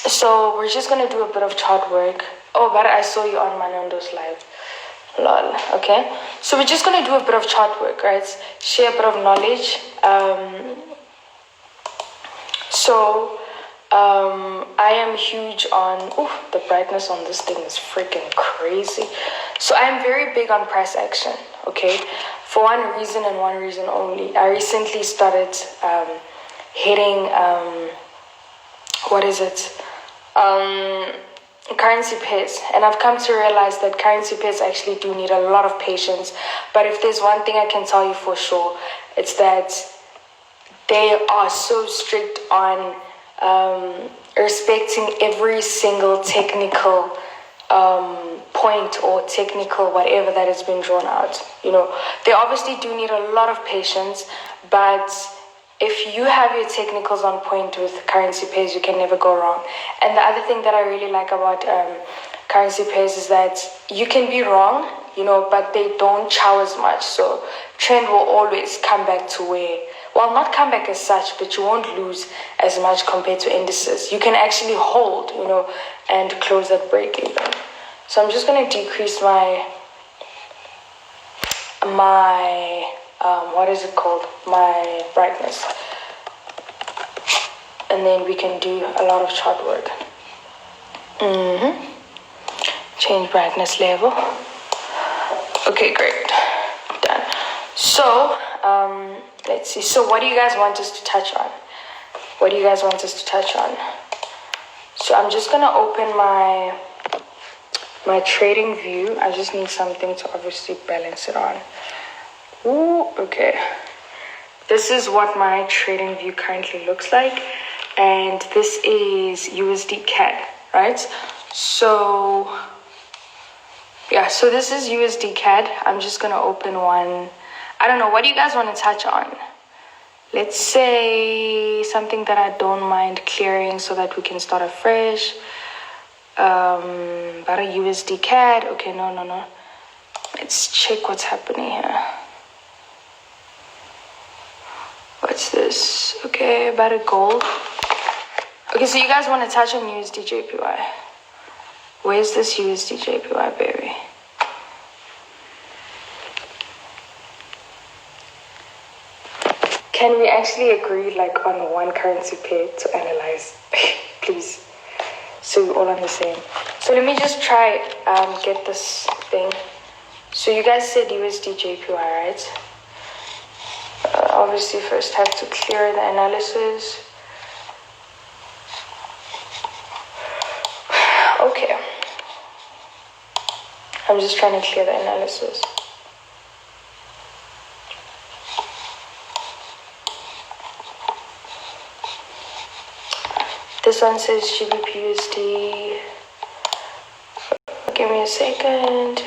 So we're just gonna do a bit of chart work. Oh, but I saw you on Manondo's live. Lol. Okay. So we're just gonna do a bit of chart work, right? Share a bit of knowledge. I am huge on. The brightness on this thing is freaking crazy. So I am very big on price action. Okay. For one reason and one reason only. I recently started hitting. Currency pairs, and I've come to realize that currency pairs actually do need a lot of patience. But if there's one thing I can tell you for sure, it's that they are so strict on respecting every single technical point or technical whatever that has been drawn out. They obviously do need a lot of patience, but if you have your technicals on point with currency pairs, you can never go wrong. And the other thing that I really like about currency pairs is that you can be wrong, but they don't chow as much. So trend will always come back to not come back as such, but you won't lose as much compared to indices. You can actually hold, and close that break even. So I'm just going to decrease my my brightness, and then we can do a lot of chart work. Change brightness level. Okay, great, done. So let's see. So what do you guys want us to touch on? So I'm just gonna open my trading view. I just need something to obviously balance it on. Okay. This is what my trading view currently looks like. And this is USD CAD, right? So this is USD CAD. I'm just going to open one. I don't know. What do you guys want to touch on? Let's say something that I don't mind clearing so that we can start afresh. About a USD CAD. Okay, no. Let's check what's happening here. What's this? Okay, about a gold. Okay, so you guys want to touch on USD JPY. Where's this USD JPY, baby? Can we actually agree on one currency pair to analyze? Please. So we're all on the same. So let me just try get this thing. So you guys said USD JPY, right? Obviously first have to clear the analysis. Okay. I'm just trying to clear the analysis. This one says GBP USD. Give me a second.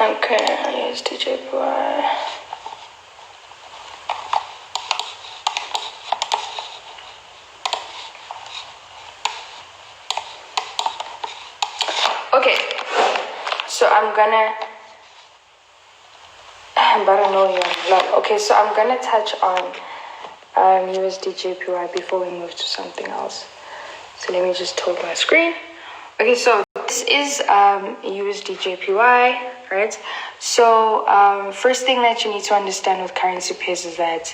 Okay, here's DJPY. Okay, so I'm gonna Okay, so I'm gonna touch on USD JPY before we move to something else. So let me just tilt my screen. Okay, so this is USD JPY, right? So first thing that you need to understand with currency pairs is that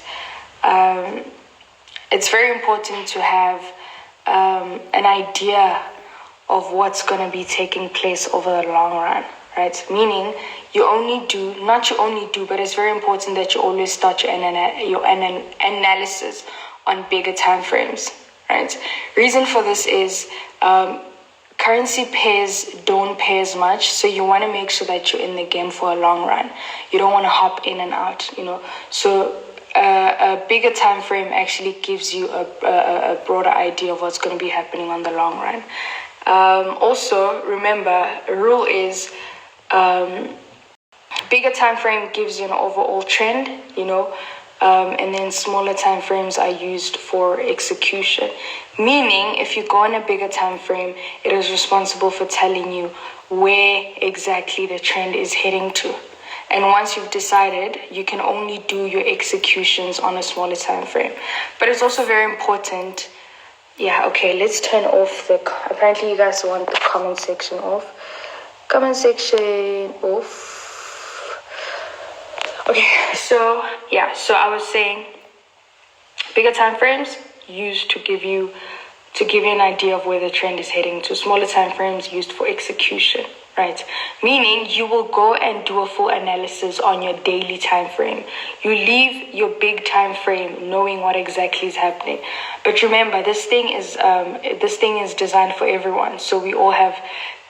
it's very important to have an idea of what's going to be taking place over the long run, right? Meaning but it's very important that you always start your analysis on bigger time frames, right? Reason for this is currency pairs don't pay as much, so you want to make sure that you're in the game for a long run. You don't want to hop in and out, So a bigger time frame actually gives you a broader idea of what's going to be happening on the long run. Also, remember, a rule is bigger time frame gives you an overall trend, and then smaller time frames are used for execution. Meaning, if you go on a bigger time frame, it is responsible for telling you where exactly the trend is heading to. And once you've decided, you can only do your executions on a smaller time frame. But it's also very important. Yeah, okay, let's turn off apparently you guys want the comment section off. Comment section off. Okay, so I was saying bigger time frames used to give you an idea of where the trend is heading to. Smaller time frames used for execution, right? Meaning you will go and do a full analysis on your daily time frame. You leave your big time frame knowing what exactly is happening. But remember, this thing is designed for everyone. So we all have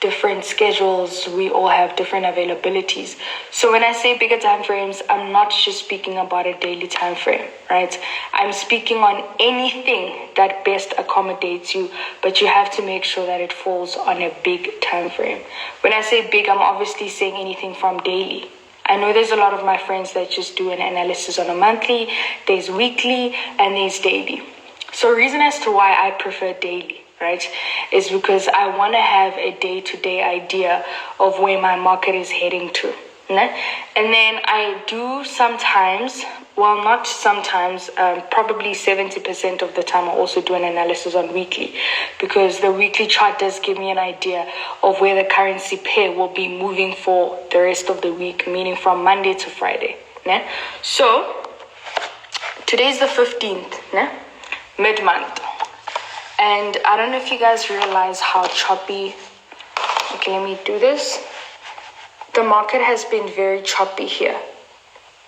different schedules, we all have different availabilities. So when I say bigger time frames, I'm not just speaking about a daily time frame, right? I'm speaking on anything that best accommodates you, but you have to make sure that it falls on a big time frame. When I say big, I'm obviously saying anything from daily. I know there's a lot of my friends that just do an analysis on a monthly, there's weekly, and there's daily. So reason as to why I prefer daily, right, is because I want to have a day-to-day idea of where my market is heading to. And then I do sometimes, well, not sometimes, probably 70% of the time I also do an analysis on weekly, because the weekly chart does give me an idea of where the currency pair will be moving for the rest of the week, meaning from Monday to Friday. So today's the 15th, mid-month. And I don't know if you guys realize how choppy, okay, let me do this. The market has been very choppy here,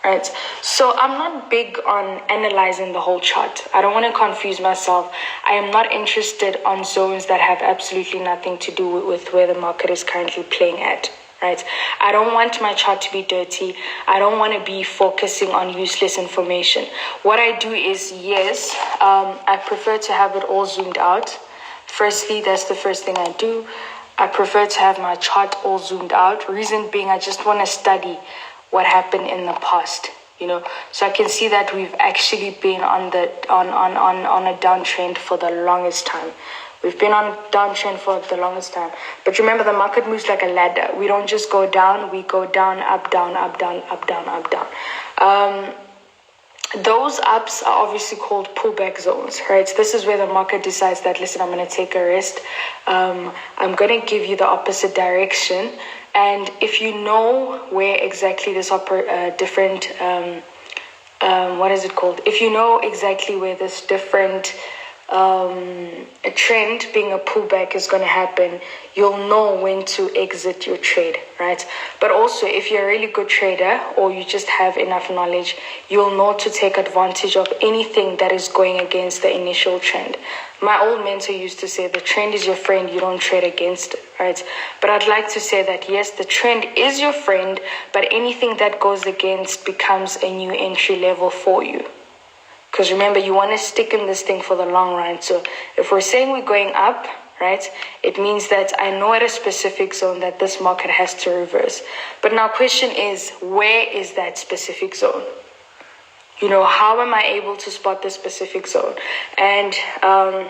right? So I'm not big on analyzing the whole chart. I don't want to confuse myself. I am not interested on zones that have absolutely nothing to do with where the market is currently playing at, right? I don't want my chart to be dirty. I don't want to be focusing on useless information. What I do is, yes, I prefer to have it all zoomed out. Firstly, that's the first thing I do. I prefer to have my chart all zoomed out. Reason being, I just want to study what happened in the past, so I can see that we've actually been on a downtrend for the longest time. We've been on downtrend for the longest time. But remember, the market moves like a ladder. We don't just go down, we go down, up, down, up, down, up, down, up, down. Those ups are obviously called pullback zones, right? This is where the market decides that, listen, I'm going to take a rest. I'm going to give you the opposite direction. And if you know where exactly this If you know exactly where this different a trend being a pullback is going to happen, you'll know when to exit your trade, right? But also, if you're a really good trader or you just have enough knowledge, you'll know to take advantage of anything that is going against the initial trend. My old mentor used to say, the trend is your friend, you don't trade against it, right? But I'd like to say that, yes, the trend is your friend, but anything that goes against becomes a new entry level for you. Because remember, you want to stick in this thing for the long run. So if we're saying we're going up, right, it means that I know at a specific zone that this market has to reverse. But now question is, where is that specific zone? How am I able to spot the specific zone? And I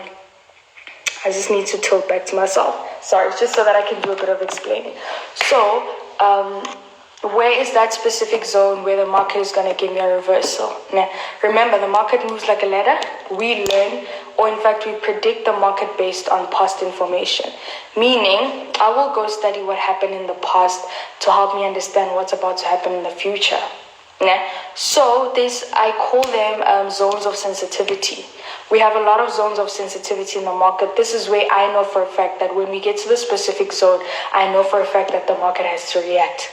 just need to tilt back to myself. Sorry, just so that I can do a bit of explaining. So, where is that specific zone where the market is going to give me a reversal? Now, remember, the market moves like a ladder. We learn, or in fact, we predict the market based on past information. Meaning, I will go study what happened in the past to help me understand what's about to happen in the future. So I call them zones of sensitivity. We have a lot of zones of sensitivity in the market. This is where I know for a fact that when we get to the specific zone, I know for a fact that the market has to react,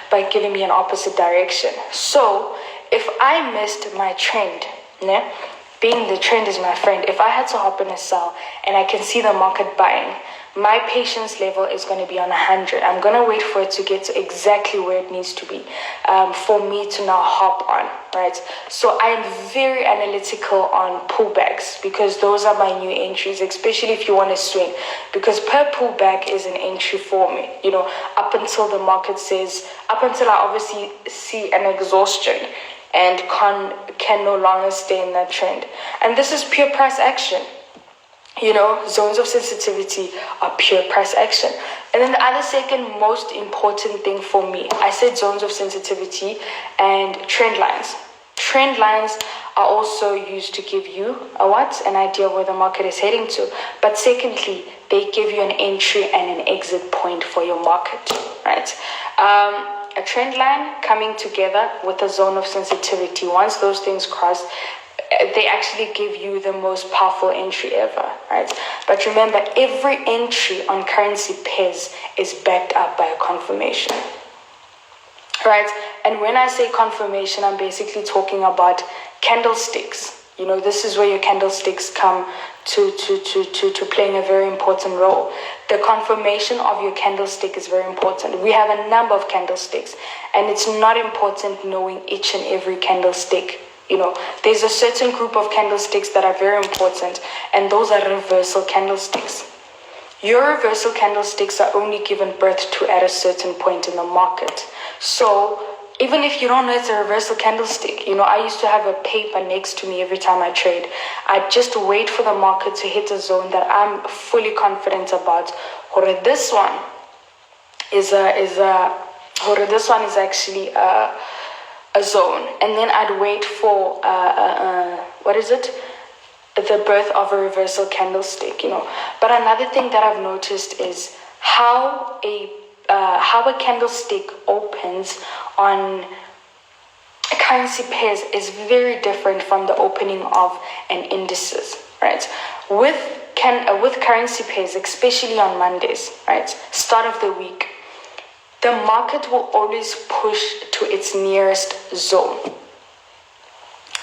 by giving me an opposite direction. So if I missed my trend, being the trend is my friend, if I had to hop in a sell and I can see the market buying, my patience level is going to be on 100. I'm going to wait for it to get to exactly where it needs to be for me to now hop on, right? So I'm very analytical on pullbacks because those are my new entries, especially if you want to swing, because per pullback is an entry for me, up until the market says, up until I obviously see an exhaustion. and can no longer stay in that trend. And this is pure price action. Zones of sensitivity are pure price action. And then the other second most important thing for me, I said zones of sensitivity and trend lines. Trend lines are also used to give you an idea of where the market is heading to. But secondly, they give you an entry and an exit point for your market, right? A trend line coming together with a zone of sensitivity. Once those things cross, they actually give you the most powerful entry ever, right? But remember, every entry on currency pairs is backed up by a confirmation, right? And when I say confirmation, I'm basically talking about candlesticks. This is where your candlesticks come to playing a very important role. The confirmation of your candlestick is very important. We have a number of candlesticks, and it's not important knowing each and every candlestick. There's a certain group of candlesticks that are very important, and those are reversal candlesticks. Your reversal candlesticks are only given birth to at a certain point in the market. So even if you don't know it's a reversal candlestick, I used to have a paper next to me every time I trade. I just wait for the market to hit a zone that I'm fully confident about. Or this one is actually a zone, and then I'd wait for the birth of a reversal candlestick. But another thing that I've noticed is how a candlestick opens on currency pairs is very different from the opening of an indices, right? With currency pairs, especially on Mondays, right, start of the week, the market will always push to its nearest zone,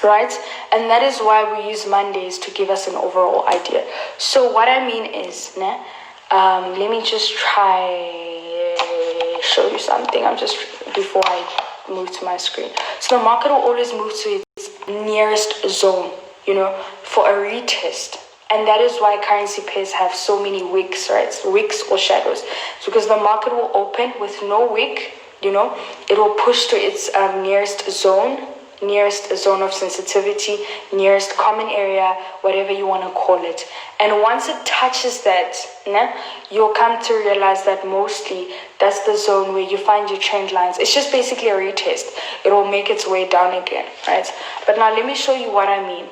right? And that is why we use Mondays to give us an overall idea. So what I mean is, let me just try show you something. Before I move to my screen. So the market will always move to its nearest zone, for a retest. And that is why currency pairs have so many wicks, right? Wicks or shadows. It's because the market will open with no wick, it will push to its nearest zone of sensitivity, nearest common area, whatever you want to call it. And once it touches that, you'll come to realize that mostly that's the zone where you find your trend lines. It's just basically a retest. It will make its way down again, right? But now let me show you what I mean.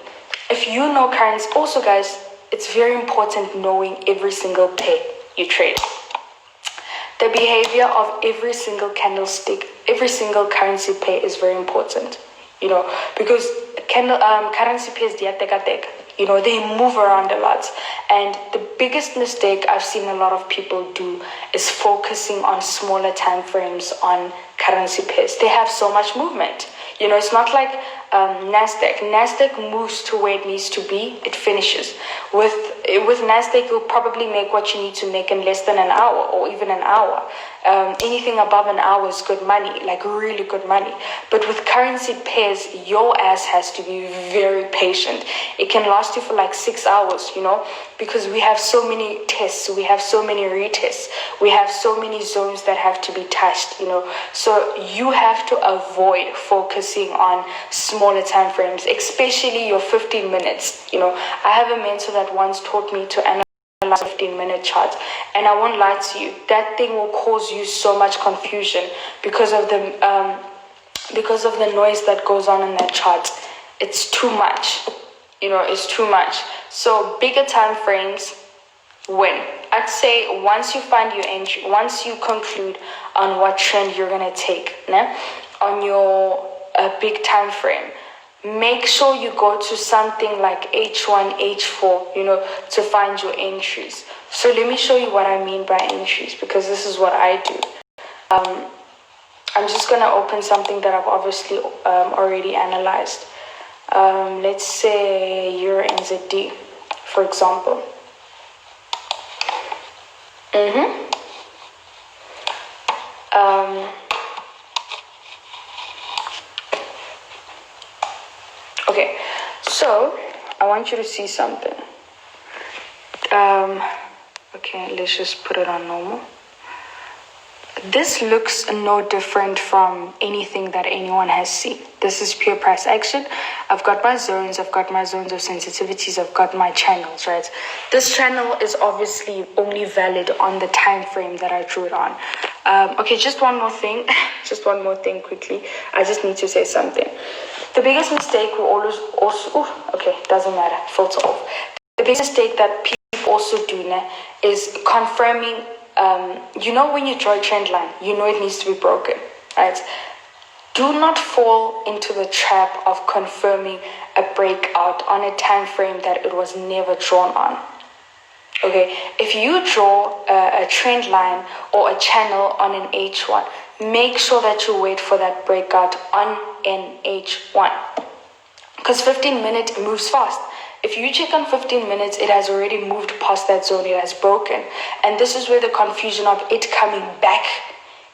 If you know currency, also guys, it's very important knowing every single pair you trade. The behavior of every single candlestick, every single currency pair is very important, because currency pairs, they move around a lot. And the biggest mistake I've seen a lot of people do is focusing on smaller time frames on currency pairs. They have so much movement. It's not like Nasdaq. Nasdaq moves to where it needs to be. It finishes. With Nasdaq, you'll probably make what you need to make in less than an hour or even an hour. Anything above an hour is good money, like really good money. But with currency pairs, your ass has to be very patient. It can last you for like 6 hours, because we have so many tests, we have so many retests, we have so many zones that have to be touched, So you have to avoid focusing on smaller time frames, especially your 15 minutes. I have a mentor that once taught me to analyze 15-minute chart, and I won't lie to you, that thing will cause you so much confusion because of the noise that goes on in that chart. It's too much, it's too much. So bigger time frames win. I'd say once you find your entry, once you conclude on what trend you're gonna take, on your big time frame, make sure you go to something like H1, H4, to find your entries. So let me show you what I mean by entries, because this is what I do. I'm just going to open something that I've obviously already analyzed. Let's say Euro NZD, for example. Okay, so I want you to see something. Okay, let's just put it on normal. This looks no different from anything that anyone has seen. This is pure price action. I've got my zones, I've got my zones of sensitivities, I've got my channels, right? This channel is obviously only valid on the time frame that I drew it on. Okay, just one more thing. Just one more thing quickly. I just need to say something. The biggest mistake we always also, doesn't matter, filter off. The biggest mistake that people also do now is confirming. When you draw a trend line, you know it needs to be broken, right? Do not fall into the trap of confirming a breakout on a time frame that it was never drawn on. Okay, if you draw a trend line or a channel on an H1, make sure that you wait for that breakout on an H1, because 15 minutes moves fast. If you check on 15 minutes, it has already moved past that zone, it has broken. And this is where the confusion of it coming back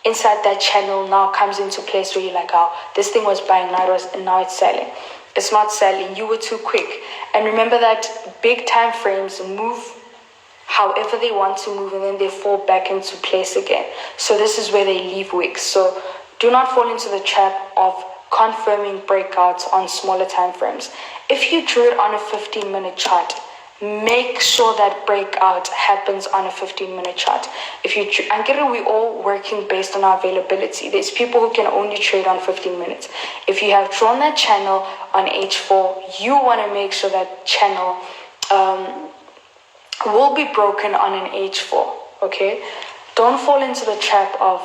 inside that channel now comes into place, where you're like, oh, this thing was buying, now it's selling. It's not selling, you were too quick. And remember that big time frames move however they want to move, and then they fall back into place again. So this is where they leave wicks. So do not fall into the trap of confirming breakouts on smaller time frames. If you drew it on a 15-minute chart, make sure that breakout happens on a 15-minute chart. We're all working based on our availability. There's people who can only trade on 15 minutes. If you have drawn that channel on H4, you want to make sure that channel will be broken on an H4, okay? Don't fall into the trap of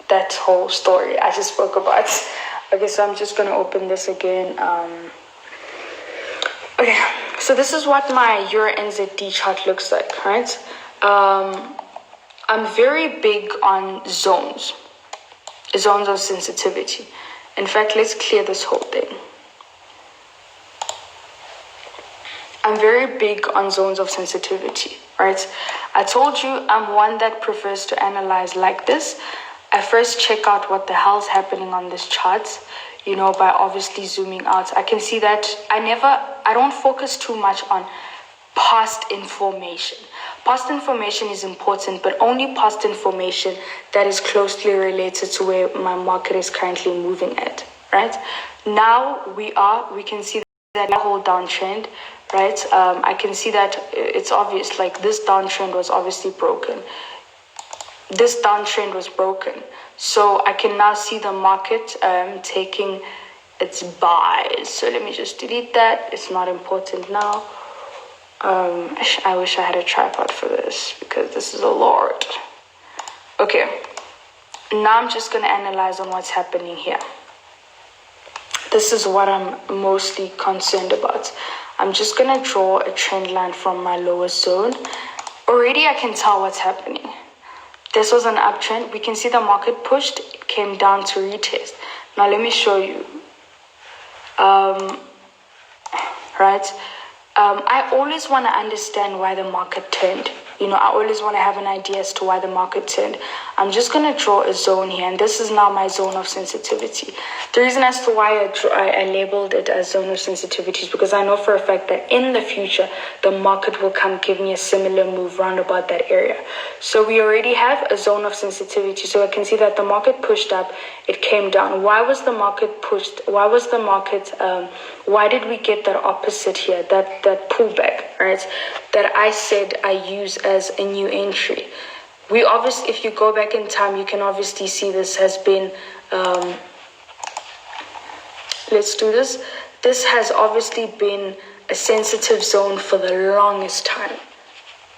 that whole story I just spoke about. Okay, so I'm just going to open this again. Okay, so this is what my Euro NZD chart looks like, right? I'm very big on zones of sensitivity. In fact, let's clear this whole thing. I'm very big on zones of sensitivity, right? I told you I'm one that prefers to analyze like this. I first check out what the hell's happening on this chart, by obviously zooming out. I can see that I don't focus too much on past information. Past information is important, but only past information that is closely related to where my market is currently moving at, right? Now we can see that whole downtrend, right? I can see that it's obvious, like this downtrend was obviously broken. This downtrend was broken. So I can now see the market taking its buys. So let me just delete that. It's not important now. I wish I had a tripod for this, because this is a lot. Okay. Now I'm just going to analyze on what's happening here. This is what I'm mostly concerned about. I'm just going to draw a trend line from my lower zone. Already I can tell what's happening. This was an uptrend. We can see the market pushed, it came down to retest. Now let me show you. Right? I always want to understand why the market turned. I always want to have an idea as to why the market turned. I'm just going to draw a zone here, and this is now my zone of sensitivity. The reason as to why I labeled it as zone of sensitivity is because I know for a fact that in the future, the market will come give me a similar move round about that area. So we already have a zone of sensitivity. So I can see that the market pushed up, it came down. Why was the market pushed? Why did we get that opposite here, that pullback, right? That I said I use as a new entry. We obviously, if you go back in time, you can obviously see this has been, let's do this. This has obviously been a sensitive zone for the longest time.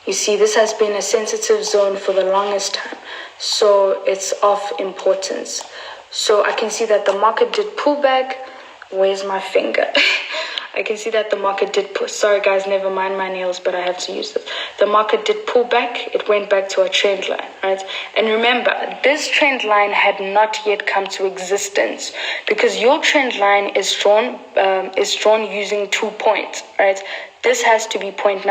You see, this has been a sensitive zone for the longest time. So it's of importance. So I can see that the market did pull back. Where's my finger? I can see that the market did pull. Sorry guys, never mind my nails, but I have to use this. The market did pull back. It went back to a trend line, right? And remember, this trend line had not yet come to existence, because your trend line is drawn using 2 points, right? This has to be point number